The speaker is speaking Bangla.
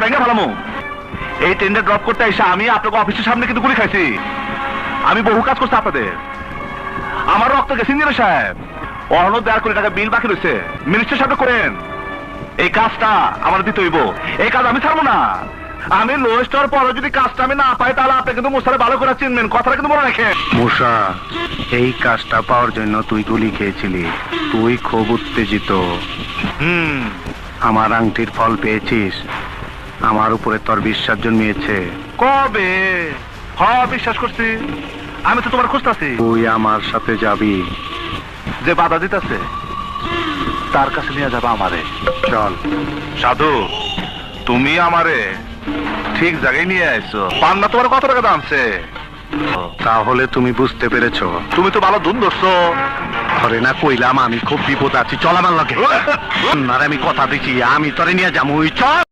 ভেঙে ফেলামু। এই ট্রেনটা ড্রপ করতে এসে আমি আপনাকে অফিসের সামনে কিন্তু গুলি খাইছি। আমি বহু কাজ করছি আপনাদের, আমার রক্ত গেছে ইঞ্জিনিয়ার সাহেব। অহনো 1.5 কোটি টাকা বিল বাকি রয়েছে, মিনিস্টার সাহেব করেন। এই কাজটা আমার দিতে হইব, এই কাজ আমি ছাড়বো না। আমি লোয়েস্ট হওয়ার পরে যদি কাজটা আমি না পাই তাহলে আপনি কিন্তু মোশারে ভালো করে চিনবেন, কথাটা কিন্তু মনে রাখেন। মূসা, এই কাজটা পাওয়ার জন্য তুই গুলি খেয়েছিলি, তুই খুব উত্তেজিত। আমার আংটির ফল পেয়েছিস, আমার উপরে তোর বিশ্বাস জন্মিয়েছে। কবে? বিশ্বাস করছি, আমি তো তোমার খুঁজতেছি। তুই আমার সাথে যাবি। যে বাধা দিতেছে তার কাছে নিয়ে যাবা আমারে। চল। সাধু, তুমি আমারে ঠিক জায়গায় নিয়ে আইছো। পান্না তোমার কত টাকা দামছে? তাহলে তুমি বুঝতে পেরেছো? তুমি তো ভালো ধুন ধরছো। ধরে না কইলাম আমি খুব বিপদ আছি, চল আমার লগে। আর আমি কথা দিচ্ছি, আমি তোরে নিয়ে যাবো। চল।